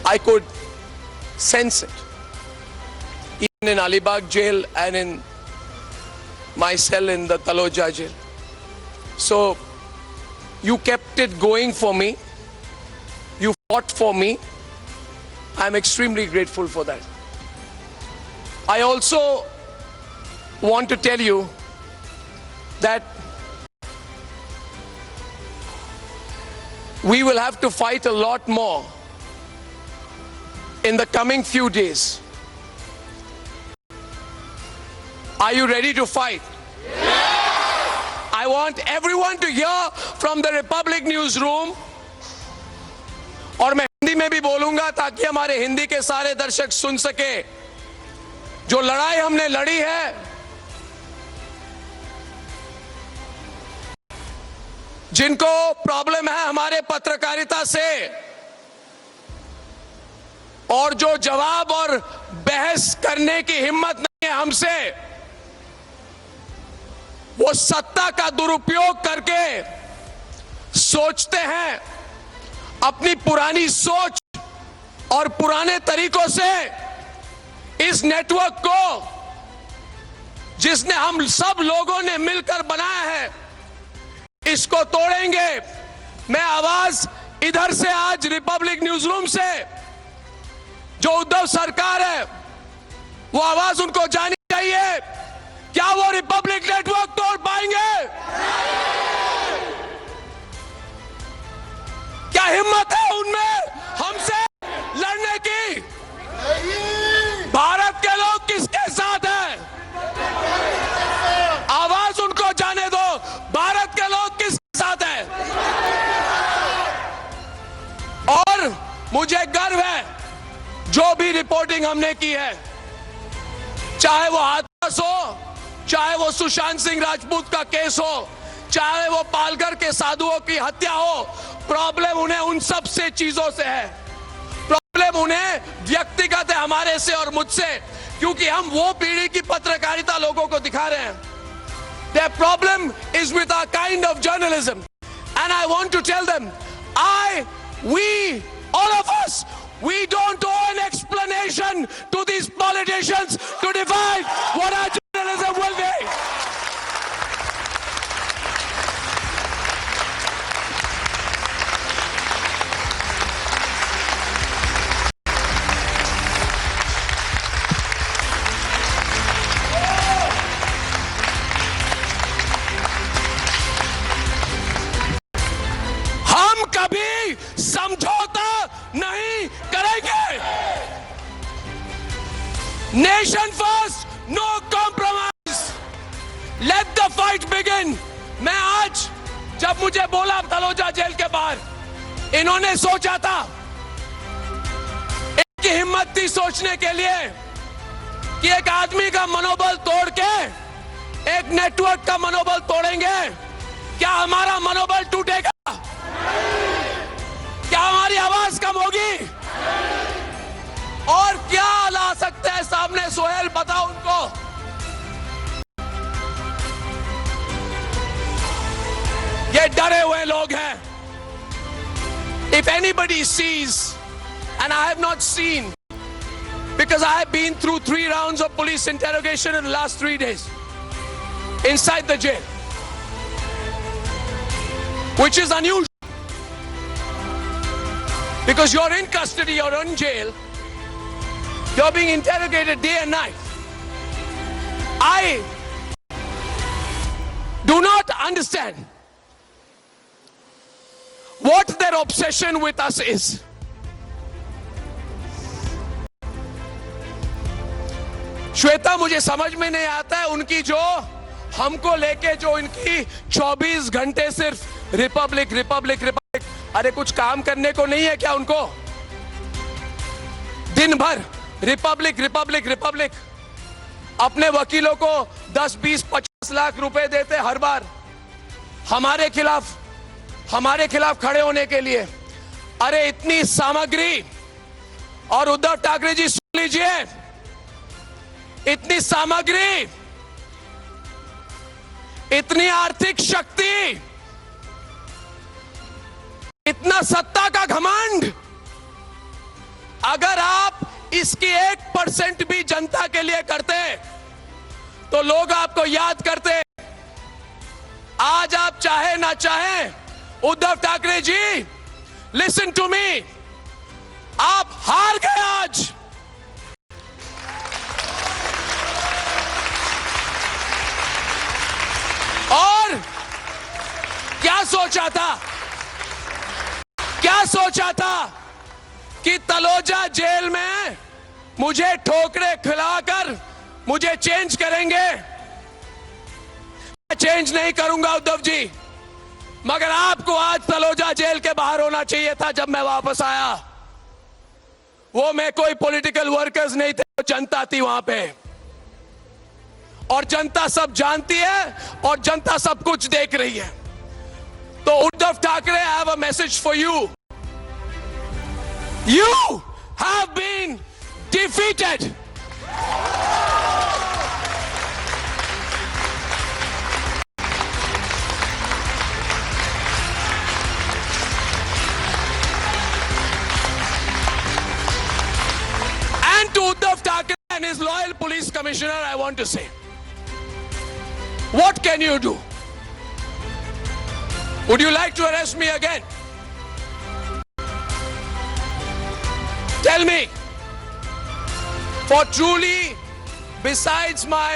I could sense it, even in Alibag jail and in my cell in the Taloja jail. So you kept it going for me. You fought for me. I'm extremely grateful for that. I also want to tell you that we will have to fight a lot more in the coming few days. Are you ready to fight? Yes! I want everyone to hear from the Republic newsroom. और मैं हिंदी में भी बोलूंगा ताकि हमारे हिंदी के सारे दर्शक सुन सके। जो लड़ाई हमने लड़ी है, जिनको प्रॉब्लम है हमारे पत्रकारिता से, और जो जवाब और बहस करने की हिम्मत नहीं है हमसे, वो सत्ता का दुरुपयोग करके सोचते हैं अपनी पुरानी सोच और पुराने तरीकों से इस नेटवर्क को, जिसने हम सब लोगों ने मिलकर बनाया है, इसको तोड़ेंगे। मैं आवाज इधर से आज रिपब्लिक न्यूज़रूम से, जो उद्धव सरकार है, वो आवाज उनको जानी चाहिए। क्या वो रिपब्लिक नेटवर्क तोड़ पाएंगे? क्या हिम्मत है उनमें हमसे लड़ने की? भारत के लोग किसके साथ हैं? आवाज उनको जाने दो, भारत के लोग किसके साथ हैं? और मुझे गर्व है जो भी रिपोर्टिंग हमने की है, चाहे वो हाथरस हो, चाहे वो सुशांत सिंह राजपूत का केस हो, चाहे वो पालघर के साधुओं की हत्या हो, प्रॉब्लम उन्हें उन सब से चीजों से है। प्रॉब्लम उन्हें व्यक्तिगत है, हमारे से और मुझसे, क्योंकि हम वो पीढ़ी की पत्रकारिता लोगों को दिखा रहे हैं। Their problem is with our kind of journalism, and I want to tell them, we, all of us, we don't owe an explanation to these politicians to define what our journalism will be. हम कभी समझौता नहीं करेंगे। Nation first, no compromise, let the fight begin. मैं आज, जब मुझे बोला तलोजा जेल के बाहर, इन्होंने सोचा था, इनकी हिम्मत थी सोचने के लिए कि एक आदमी का मनोबल तोड़ के एक नेटवर्क का मनोबल तोड़ेंगे। क्या हमारा मनोबल टूटेगा? क्या हमारी आवाज कम होगी? और क्या ला सकते हैं सामने? सोहेल, बताओ उनको। ये डरे हुए लोग हैं। If anybody sees, and I have not seen, because I have been through 3 rounds of police interrogation in the last 3 days inside the jail, which is unusual. Because you're in custody, you're in jail, you're being interrogated day and night. I do not understand what their obsession with us is. Shweta, मुझे समझ में नहीं आता है उनकी जो हमको लेके जो इनकी 24 घंटे सिर्फ रिपब्लिक रिपब्लिक रिपब्लिक। अरे कुछ काम करने को नहीं है क्या उनको? दिन भर रिपब्लिक रिपब्लिक रिपब्लिक। अपने वकीलों को 10, 20, 50 लाख रुपए देते हर बार हमारे खिलाफ खड़े होने के लिए। अरे इतनी सामग्री, और उद्धव ठाकरे जी सुन लीजिए, इतनी सामग्री, इतनी आर्थिक शक्ति, इतना सत्ता का घमंड, इसकी 1% भी जनता के लिए करते तो लोग आपको याद करते। आज आप चाहे ना चाहे, Uddhav Thackeray ji, listen to me, आप हार गए आज। और क्या सोचा था कि तलोजा जेल में मुझे ठोकरे खिलाकर मुझे चेंज करेंगे। मैं चेंज नहीं करूंगा उद्धव जी, मगर आपको आज तलोजा जेल के बाहर होना चाहिए था जब मैं वापस आया। वो मैं कोई पॉलिटिकल वर्कर्स नहीं थे, वो जनता थी वहां पे, और जनता सब जानती है और जनता सब कुछ देख रही है। तो Uddhav Thackeray, I have a message for you. You have been defeated. And to Uddhav Thackeray and his loyal police commissioner, I want to say, what can you do? Would you like to arrest me again? Tell me, for truly, besides my